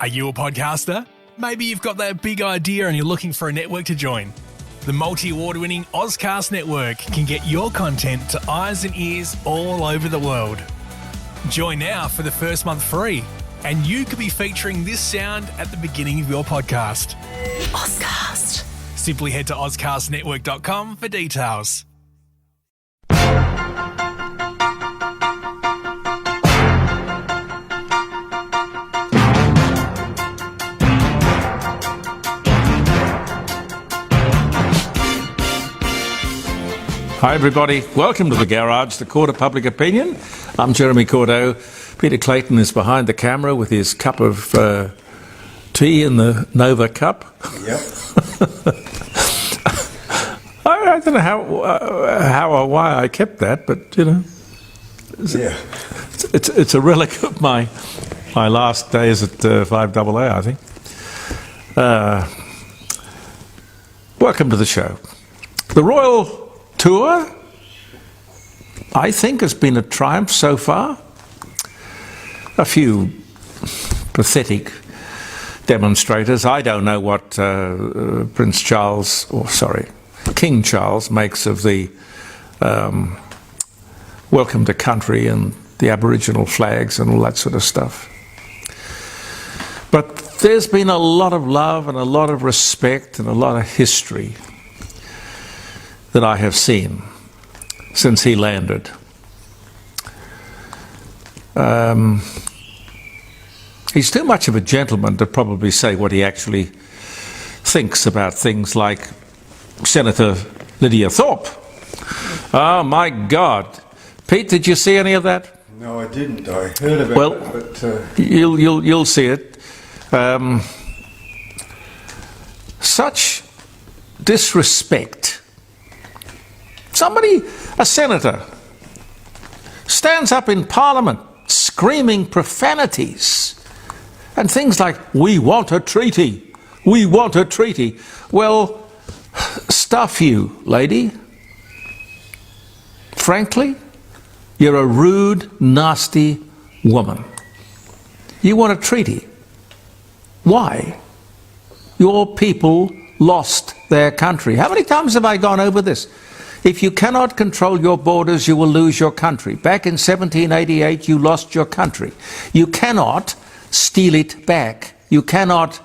Are you a podcaster? Maybe you've got that big idea and you're looking for a network to join. The multi-award-winning Ozcast network can get your content to eyes and ears all over the world. Join now for the first month free, and you could be featuring this sound at the beginning of your podcast. Ozcast. Simply head to ozcastnetwork.com for details. Hi everybody, welcome to The Garage, the Court of Public Opinion. I'm Jeremy Cordeaux. Peter Clayton is behind the camera with his cup of tea in the Nova cup. Yep. I don't know how or why I kept that, but you know, it's a relic of my last days at 5AA, I think. Welcome to the show. The Royal Tour, I think, has been a triumph so far. A few pathetic demonstrators. I don't know what King Charles makes of the welcome to country and the Aboriginal flags and all that sort of stuff. But there's been a lot of love and a lot of respect and a lot of history that I have seen since he landed. He's too much of a gentleman to probably say what he actually thinks about things like Senator Lydia Thorpe. Oh my God. Pete, did you see any of that? No, I didn't. I heard about it, but... You'll see it. Such disrespect. Somebody, a senator, stands up in Parliament screaming profanities and things like, "We want a treaty, we want a treaty." Well, stuff you, lady. Frankly, you're a rude, nasty woman. You want a treaty. Why? Your people lost their country. How many times have I gone over this? If you cannot control your borders, you will lose your country. Back in 1788, you lost your country. You cannot steal it back. You cannot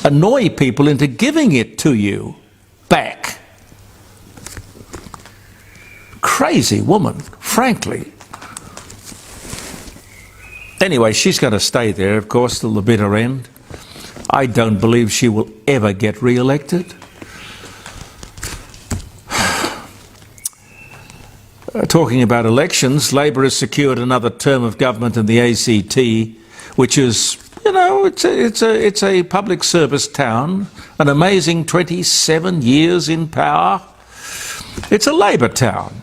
annoy people into giving it to you back. Crazy woman, frankly. Anyway, she's going to stay there, of course, till the bitter end. I don't believe she will ever get re-elected. Talking about elections, Labor has secured another term of government in the ACT, which is, you know, it's a public service town, an amazing 27 years in power. It's a Labor town.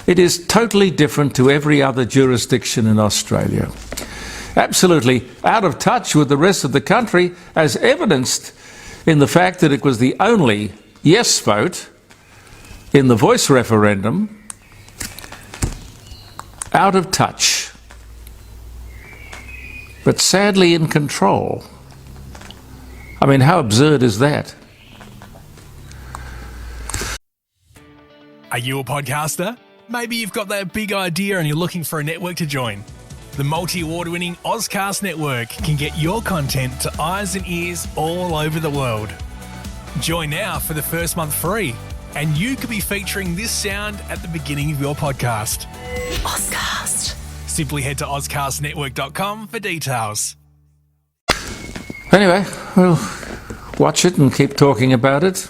It is totally different to every other jurisdiction in Australia. Absolutely out of touch with the rest of the country, as evidenced in the fact that it was the only yes vote in the voice referendum. Out of touch, but sadly in control. I mean, how absurd is that? Are you a podcaster? Maybe you've got that big idea and you're looking for a network to join. The multi-award-winning Ozcast network can get your content to eyes and ears all over the world. Join now for the first month free, and you could be featuring this sound at the beginning of your podcast. Ozcast. Simply head to ozcastnetwork.com for details. Anyway, we'll watch it and keep talking about it.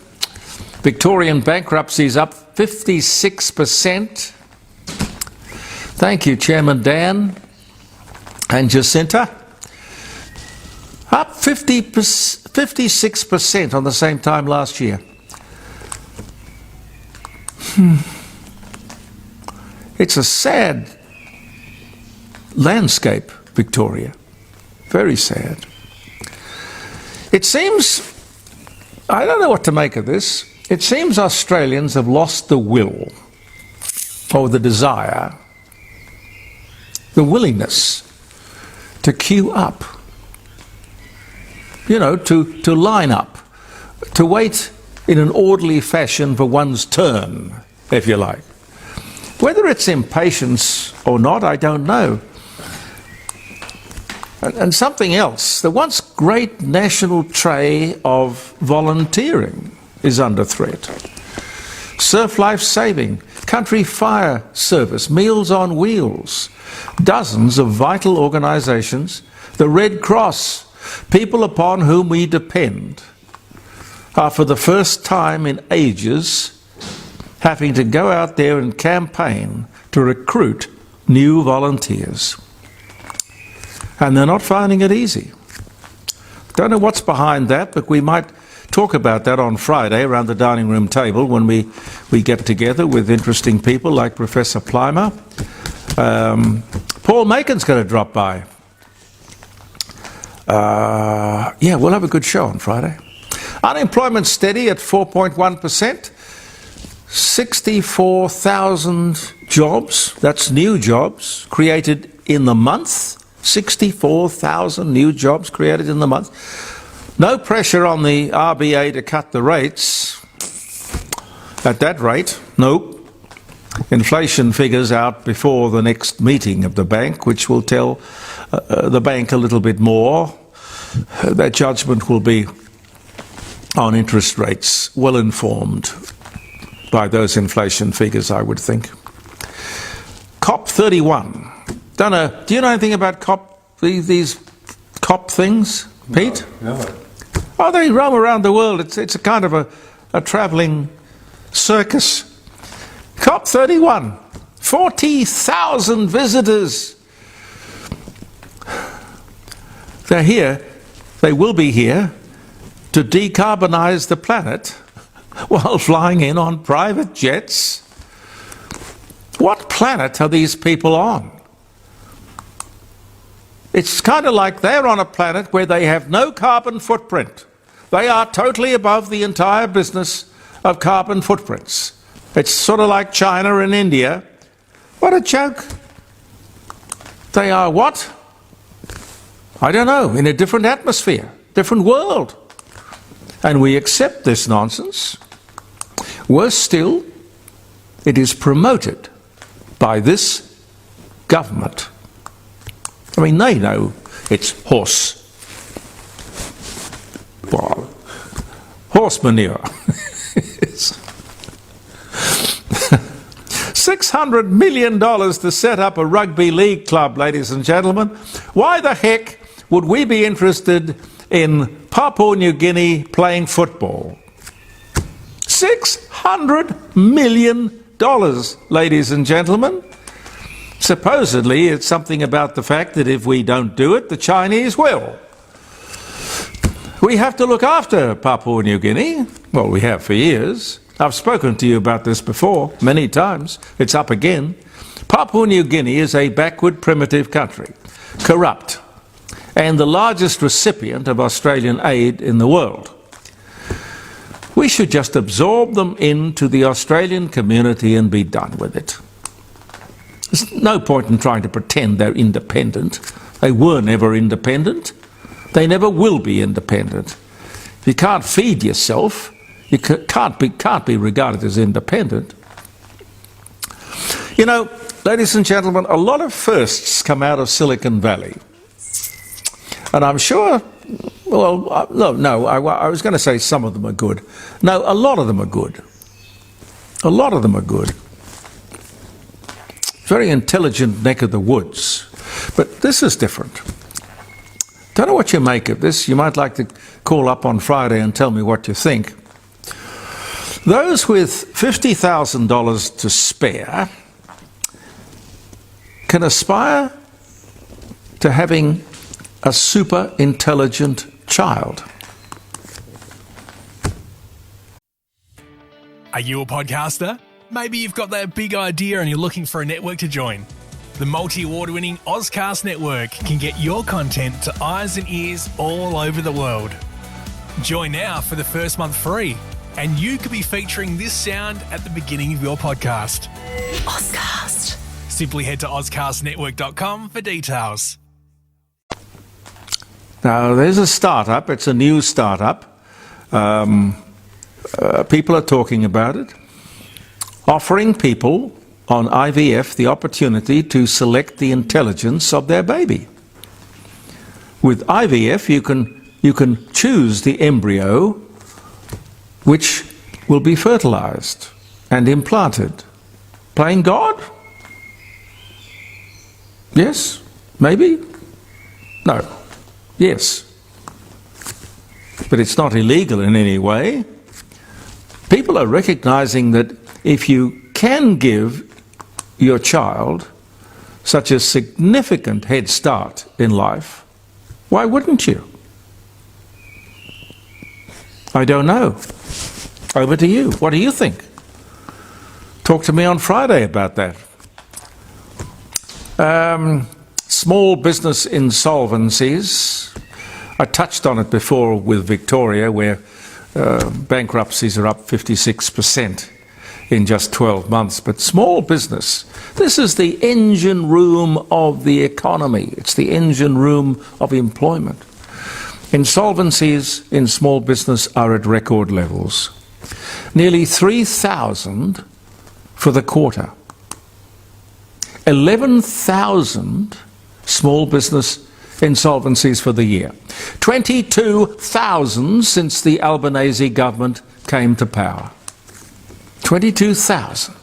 Victorian bankruptcy is up 56%. Thank you, Chairman Dan and Jacinta. Up 56% on the same time last year. It's a sad landscape, Victoria. Very sad. It seems, I don't know what to make of this, it seems Australians have lost the will or the desire, the willingness to queue up, to line up, to wait in an orderly fashion for one's turn, if you like. Whether it's impatience or not, I don't know. And something else, the once great national tray of volunteering is under threat. Surf Life Saving, Country Fire Service, Meals on Wheels, dozens of vital organisations, the Red Cross, people upon whom we depend, are for the first time in ages having to go out there and campaign to recruit new volunteers. And they're not finding it easy. Don't know what's behind that, but we might talk about that on Friday around the dining room table when we get together with interesting people like Professor Plimer. Paul Macon's going to drop by. We'll have a good show on Friday. Unemployment steady at 4.1%. 64,000 jobs, that's new jobs, created in the month. 64,000 new jobs created in the month. No pressure on the RBA to cut the rates at that rate. Nope. Inflation figures out before the next meeting of the bank, which will tell the bank a little bit more. That judgment will be on interest rates, well informed by those inflation figures, I would think. COP31. Don't know. Do you know anything about these COP things, Pete? No. Oh, they roam around the world. It's a kind of a travelling circus. COP31. 40,000 visitors. They're here. They will be here to decarbonise the planet while flying in on private jets. What planet are these people on? It's kind of like they're on a planet where they have no carbon footprint. They are totally above the entire business of carbon footprints. It's sort of like China and India. What a joke. They are what? I don't know, in a different atmosphere, different world. And we accept this nonsense. Worse still, it is promoted by this government. I mean, they know it's horse manure. $600 million to set up a rugby league club, ladies and gentlemen. Why the heck would we be interested in Papua New Guinea playing football? $600 million, ladies and gentlemen. Supposedly, it's something about the fact that if we don't do it, the Chinese will. We have to look after Papua New Guinea. Well, we have for years. I've spoken to you about this before, many times. It's up again. Papua New Guinea is a backward, primitive country, corrupt, and the largest recipient of Australian aid in the world. We should just absorb them into the Australian community and be done with it. There's no point in trying to pretend they're independent. They were never independent. They never will be independent. If you can't feed yourself, you can't be regarded as independent. You know, ladies and gentlemen, a lot of firsts come out of Silicon Valley. And I'm sure, I was going to say some of them are good. No, a lot of them are good. A lot of them are good. Very intelligent neck of the woods. But this is different. Don't know what you make of this. You might like to call up on Friday and tell me what you think. Those with $50,000 to spare can aspire to having a super intelligent child. Are you a podcaster? Maybe you've got that big idea and you're looking for a network to join. The multi-award-winning Ozcast network can get your content to eyes and ears all over the world. Join now for the first month free, and you could be featuring this sound at the beginning of your podcast. Ozcast. Simply head to ozcastnetwork.com for details. Now, there's a startup, it's a new startup. People are talking about it, offering people on IVF the opportunity to select the intelligence of their baby. With IVF, you can choose the embryo which will be fertilized and implanted. Playing God? Yes? Maybe? No. Yes. But it's not illegal in any way. People are recognizing that if you can give your child such a significant head start in life, why wouldn't you? I don't know. Over to you. What do you think? Talk to me on Friday about that. Small business insolvencies. I touched on it before with Victoria, where bankruptcies are up 56% in just 12 months. But small business, this is the engine room of the economy. It's the engine room of employment. Insolvencies in small business are at record levels. Nearly 3,000 for the quarter. 11,000 small business insolvencies for the year. 22,000 since the Albanese government came to power. 22,000.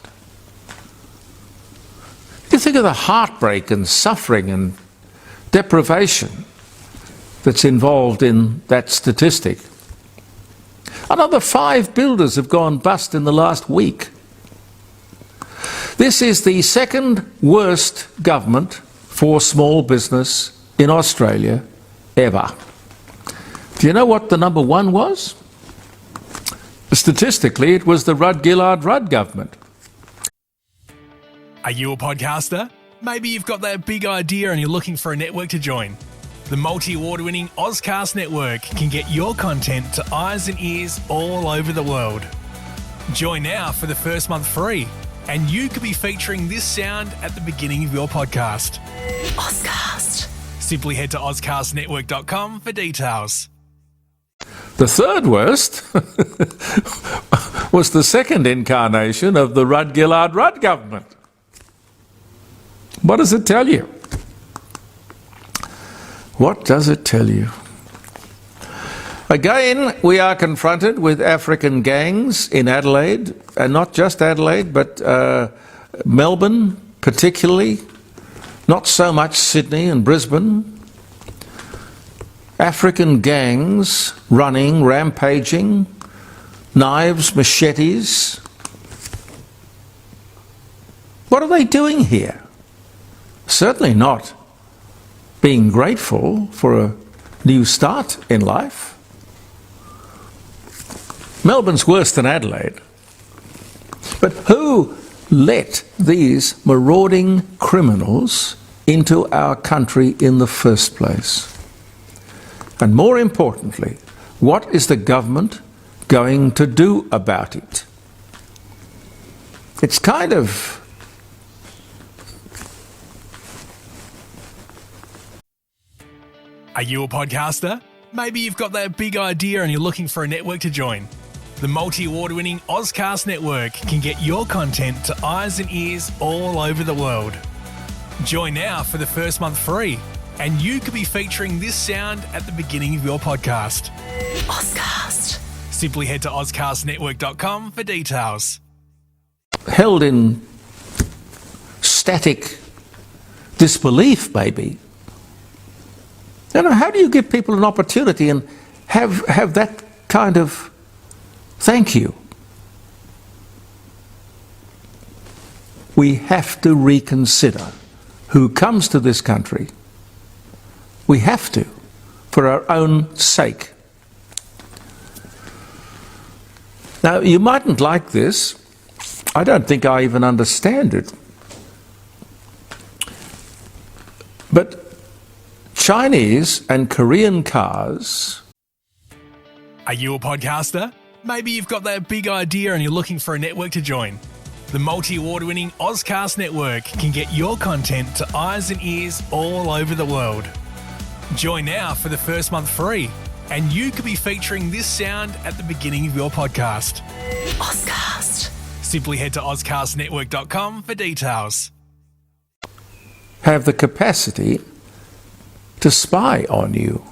You think of the heartbreak and suffering and deprivation that's involved in that statistic. Another 5 builders have gone bust in the last week. This is the second worst government for small business in Australia ever. Do you know what the number one was? Statistically, it was the Rudd-Gillard-Rudd government. Are you a podcaster? Maybe you've got that big idea and you're looking for a network to join. The multi-award-winning Ozcast network can get your content to eyes and ears all over the world. Join now for the first month free, and you could be featuring this sound at the beginning of your podcast. Ozcast. Simply head to ozcastnetwork.com for details. The third worst was the second incarnation of the Rudd-Gillard-Rudd government. What does it tell you? What does it tell you? Again, we are confronted with African gangs in Adelaide, and not just Adelaide, but Melbourne particularly, not so much Sydney and Brisbane. African gangs running, rampaging, knives, machetes. What are they doing here? Certainly not being grateful for a new start in life. Melbourne's worse than Adelaide. But who let these marauding criminals into our country in the first place? And more importantly, what is the government going to do about it? It's kind of... Are you a podcaster? Maybe you've got that big idea and you're looking for a network to join. The multi-award-winning Ozcast network can get your content to eyes and ears all over the world. Join now for the first month free, and you could be featuring this sound at the beginning of your podcast. Ozcast. Simply head to ozcastnetwork.com for details. held in static disbelief, maybe. You know, how do you give people an opportunity and have that kind of thank you? We have to reconsider who comes to this country. We have to, for our own sake. Now, you mightn't like this. I don't think I even understand it. But Chinese and Korean cars... Are you a podcaster? Maybe you've got that big idea and you're looking for a network to join. The multi-award-winning Ozcast network can get your content to eyes and ears all over the world. Join now for the first month free, and you could be featuring this sound at the beginning of your podcast. Ozcast. Simply head to ozcastnetwork.com for details. Have the capacity to spy on you.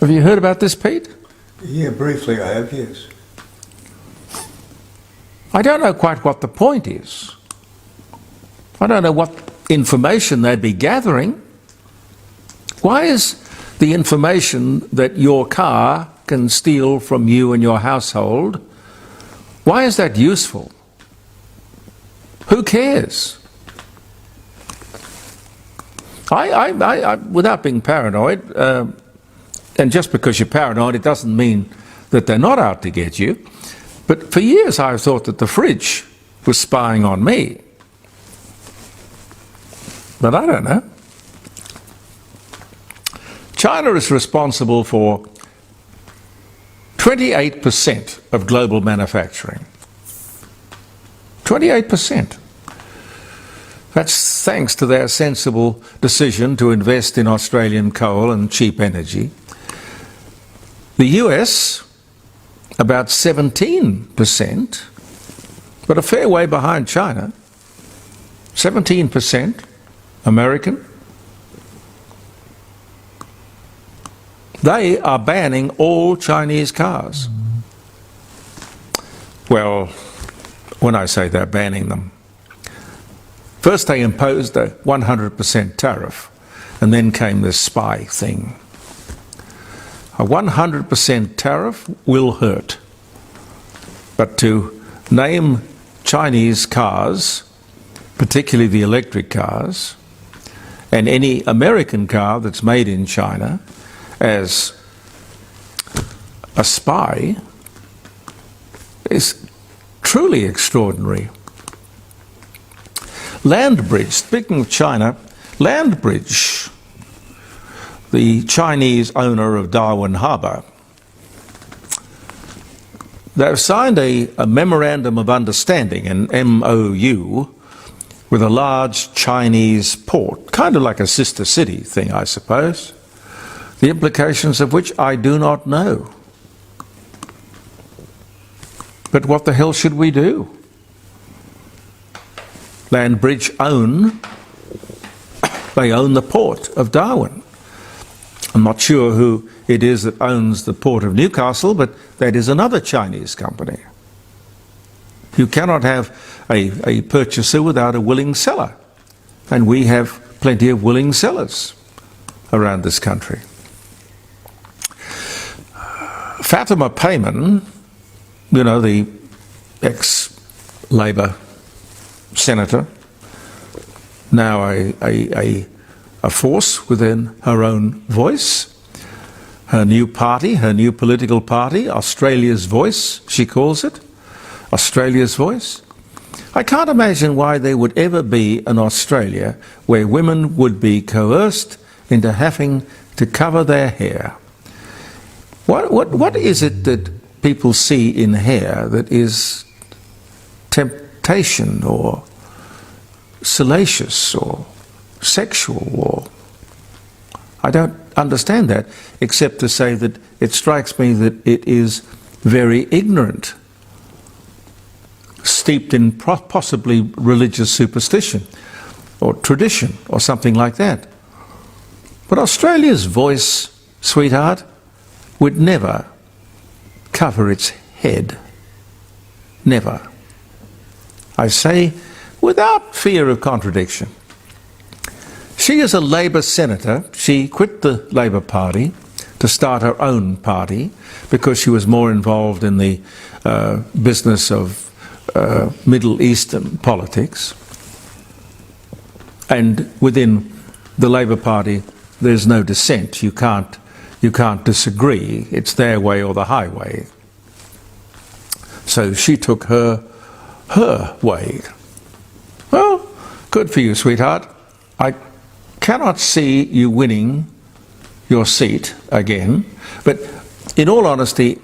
Have you heard about this, Pete? Yeah, briefly I have, yes. I don't know quite what the point is. I don't know what information they'd be gathering. Why is the information that your car can steal from you and your household, why is that useful? Who cares? I without being paranoid, and just because you're paranoid, it doesn't mean that they're not out to get you. But for years I've thought that the fridge was spying on me. But I don't know. China is responsible for 28% of global manufacturing. 28%. That's thanks to their sensible decision to invest in Australian coal and cheap energy. The US, about 17%, but a fair way behind China. 17% American. They are banning all Chinese cars. Well, when I say they're banning them, first they imposed a 100% tariff, and then came this spy thing. A 100% tariff will hurt, but to name Chinese cars, particularly the electric cars, and any American car that's made in China as a spy is truly extraordinary. Landbridge, speaking of China, Landbridge, the Chinese owner of Darwin Harbour, they've signed a memorandum of understanding, an MOU, with a large Chinese port, kind of like a sister city thing, I suppose, the implications of which I do not know. But what the hell should we do? Landbridge they own the port of Darwin. I'm not sure who it is that owns the port of Newcastle, but that is another Chinese company. You cannot have a purchaser without a willing seller. And we have plenty of willing sellers around this country. Fatima Payman, you know, the ex-Labor senator, now a force within her own voice, her new party, her new political party, Australia's Voice, she calls it, Australia's Voice. I can't imagine why there would ever be an Australia where women would be coerced into having to cover their hair. What is it that people see in hair that is temptation or salacious or sexual? Or I don't understand that, except to say that it strikes me that it is very ignorant, steeped in possibly religious superstition or tradition or something like that. But Australia's Voice, sweetheart, would never cover its head. Never. I say without fear of contradiction. She is a Labor senator. She quit the Labor Party to start her own party because she was more involved in the business of Middle Eastern politics. And within the Labor Party, there's no dissent. You can't disagree. It's their way or the highway. So she took her way. Well, good for you, sweetheart. I cannot see you winning your seat again, but in all honesty,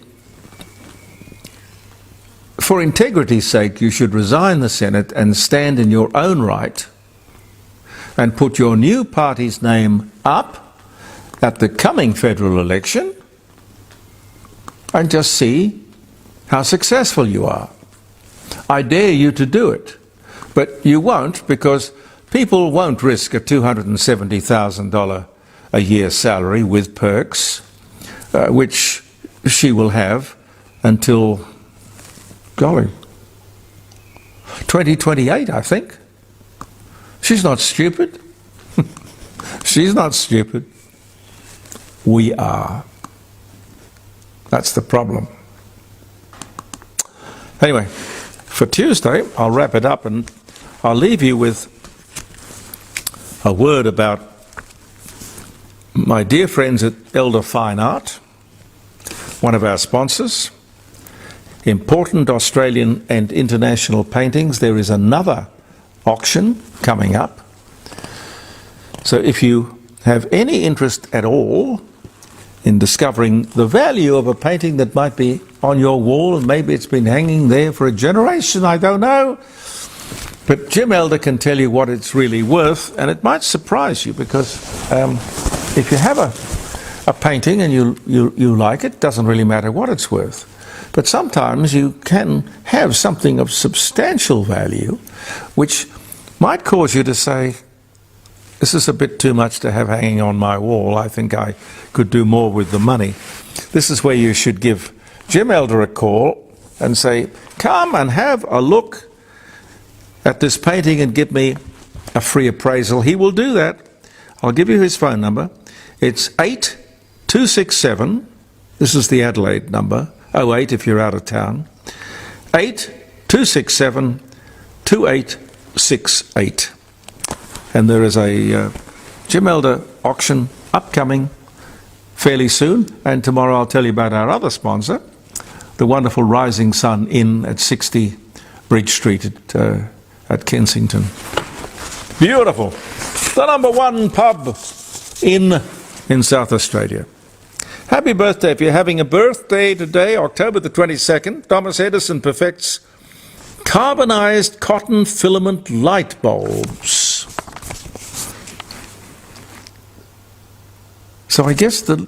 for integrity's sake, you should resign the Senate and stand in your own right and put your new party's name up at the coming federal election and just see how successful you are. I dare you to do it, but you won't, because people won't risk a $270,000 a year salary with perks, which she will have until, golly, 2028, I think. She's not stupid. She's not stupid. We are. That's the problem. Anyway, for Tuesday, I'll wrap it up and I'll leave you with a word about my dear friends at Elder Fine Art, one of our sponsors. Important Australian and international paintings. There is another auction coming up. So if you have any interest at all in discovering the value of a painting that might be on your wall, and maybe it's been hanging there for a generation, I don't know, but Jim Elder can tell you what it's really worth, and it might surprise you, because if you have a painting and you like it, doesn't really matter what it's worth. But sometimes you can have something of substantial value which might cause you to say, this is a bit too much to have hanging on my wall. I think I could do more with the money. This is where you should give Jim Elder a call and say, come and have a look at this painting and give me a free appraisal. He will do that. I'll give you his phone number. It's 8267, this is the Adelaide number, 08 if you're out of town, 8267 2868. And there is a Jim Elder auction upcoming fairly soon, and tomorrow I'll tell you about our other sponsor, the wonderful Rising Sun Inn at 60 Bridge Street at Kensington. Beautiful. The #1 pub in South Australia. Happy birthday. If you're having a birthday today, October the 22nd, Thomas Edison perfects carbonized cotton filament light bulbs. So I guess the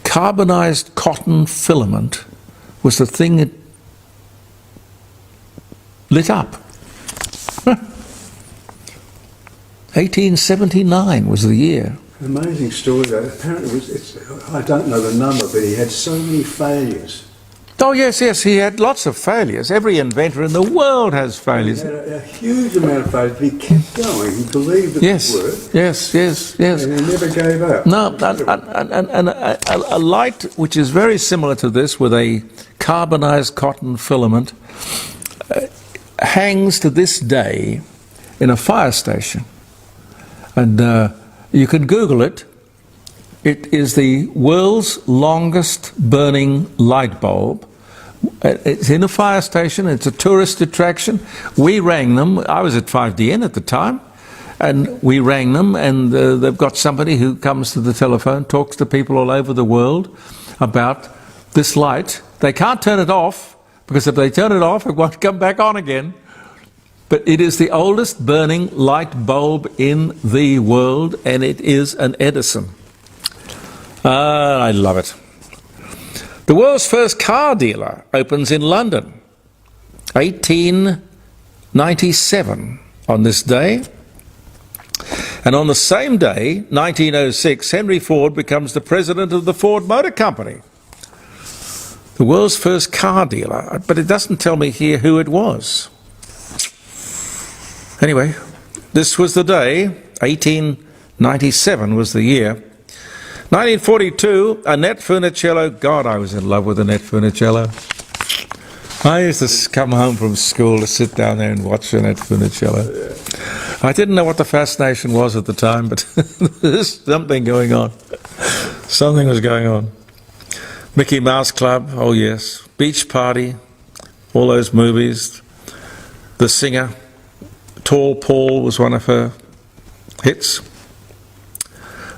carbonized cotton filament was the thing that lit up. 1879 was the year. Amazing story though. Apparently, I don't know the number, but he had so many failures. Oh yes, he had lots of failures. Every inventor in the world has failures. He had a huge amount of failures, but he kept going. He believed it would work. Yes. And he never gave up. No, and a light which is very similar to this, with a carbonized cotton filament, hangs to this day in a fire station. And you can Google it. It is the world's longest burning light bulb. It's in a fire station. It's a tourist attraction. We rang them. I was at 5DN at the time. And we rang them, and they've got somebody who comes to the telephone, talks to people all over the world about this light. They can't turn it off, because if they turn it off, it won't come back on again. But it is the oldest burning light bulb in the world, and it is an Edison. I love it. The world's first car dealer opens in London, 1897 on this day. And on the same day, 1906, Henry Ford becomes the president of the Ford Motor Company. The world's first car dealer, but it doesn't tell me here who it was. Anyway, this was the day, 1897 was the year. 1942, Annette Funicello. God, I was in love with Annette Funicello. I used to come home from school to sit down there and watch Annette Funicello. I didn't know what the fascination was at the time, but there's something going on. Something was going on. Mickey Mouse Club, oh yes. Beach Party, all those movies. The Singer, Tall Paul was one of her hits.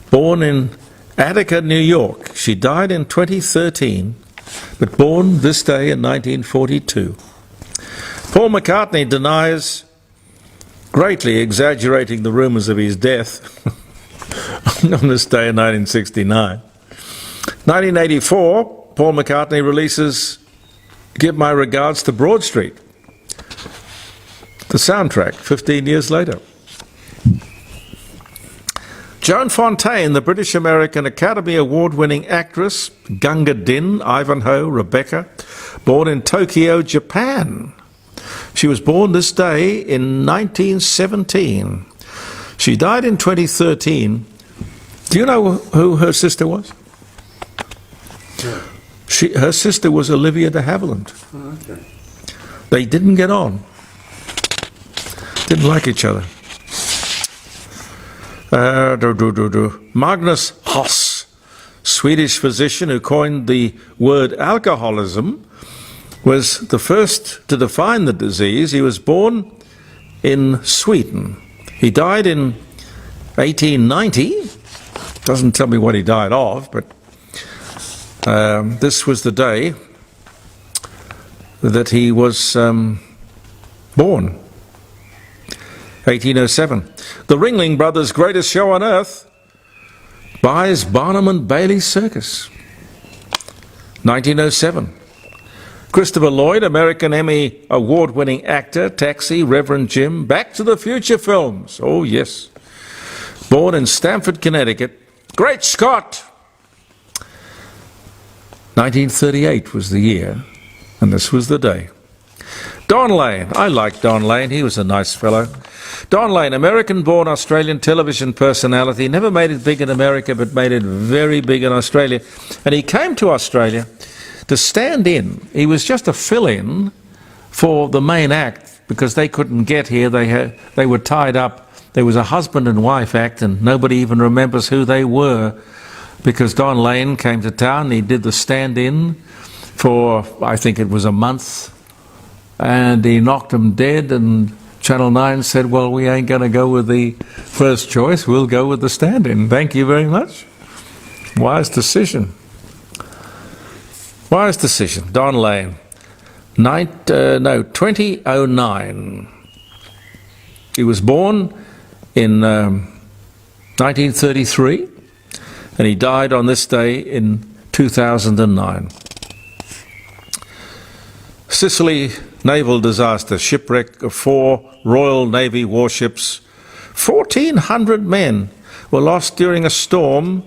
Born in Attica, New York. She died in 2013, but born this day in 1942. Paul McCartney denies greatly exaggerating the rumours of his death. on this day in 1969. 1984, Paul McCartney releases Give My Regards to Broad Street, the soundtrack, 15 years later. Joan Fontaine, the British-American Academy Award-winning actress, Gunga Din, Ivanhoe, Rebecca, born in Tokyo, Japan. She was born this day in 1917. She died in 2013. Do you know who her sister was? Yeah. Her sister was Olivia de Havilland. Oh, okay. They didn't get on. Didn't like each other. Magnus Hoss, Swedish physician who coined the word alcoholism, was the first to define the disease. He was born in Sweden. He died in 1890. Doesn't tell me what he died of, but this was the day that he was born. 1807. The Ringling Brothers' greatest show on earth buys Barnum and Bailey Circus. 1907. Christopher Lloyd, American Emmy award-winning actor, Taxi, Reverend Jim, Back to the Future films. Oh, yes. Born in Stamford, Connecticut. Great Scott! 1938 was the year, and this was the day. Don Lane. I like Don Lane. He was a nice fellow. Don Lane, American-born Australian television personality, never made it big in America, but made it very big in Australia. And he came to Australia to stand in. He was just a fill-in for the main act because they couldn't get here. They were tied up. There was a husband and wife act, and nobody even remembers who they were because Don Lane came to town and he did the stand-in for, I think it was a month, and he knocked them dead, and Channel 9 said, well, we ain't going to go with the first choice, we'll go with the stand-in. Thank you very much. Wise decision. Wise decision. Don Lane. 2009. He was born in 1933, and he died on this day in 2009. Sicily naval disaster, shipwreck of 4 Royal Navy warships. 1,400 men were lost during a storm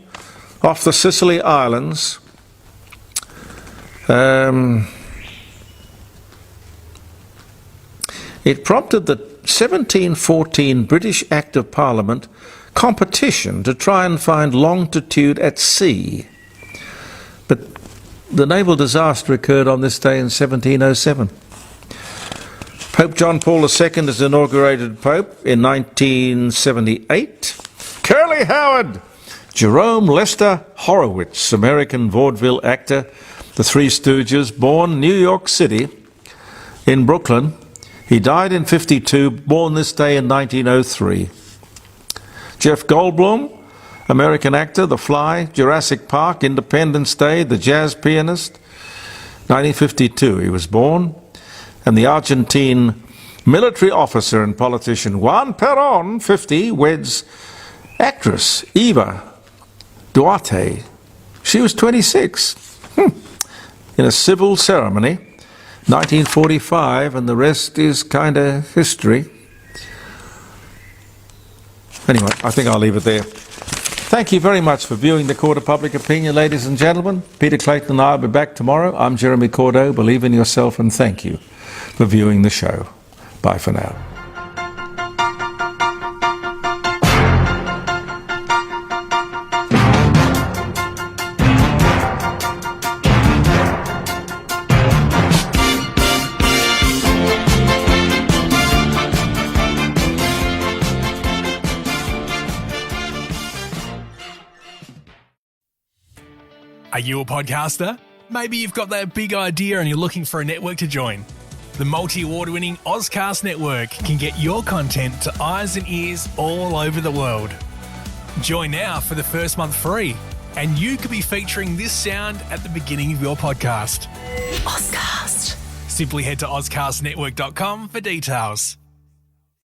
off the Sicily Islands. It prompted the 1714 British Act of Parliament competition to try and find longitude at sea. But the naval disaster occurred on this day in 1707. Pope John Paul II is inaugurated Pope in 1978. Curly Howard, Jerome Lester Horowitz, American vaudeville actor, The Three Stooges, born New York City in Brooklyn. He died in 52, born this day in 1903. Jeff Goldblum, American actor, The Fly, Jurassic Park, Independence Day, The Jazz Pianist. 1952 he was born. And the Argentine military officer and politician Juan Perón, 50, weds actress Eva Duarte. She was 26. In a civil ceremony, 1945, and the rest is kind of history. Anyway, I think I'll leave it there. Thank you very much for viewing the Court of Public Opinion, ladies and gentlemen. Peter Clayton and I will be back tomorrow. I'm Jeremy Cordeaux. Believe in yourself, and thank you for viewing the show. Bye for now. Are you a podcaster? Maybe you've got that big idea and you're looking for a network to join. The multi-award-winning Ozcast network can get your content to eyes and ears all over the world. Join now for the first month free, and you could be featuring this sound at the beginning of your podcast. Ozcast. Simply head to ozcastnetwork.com for details.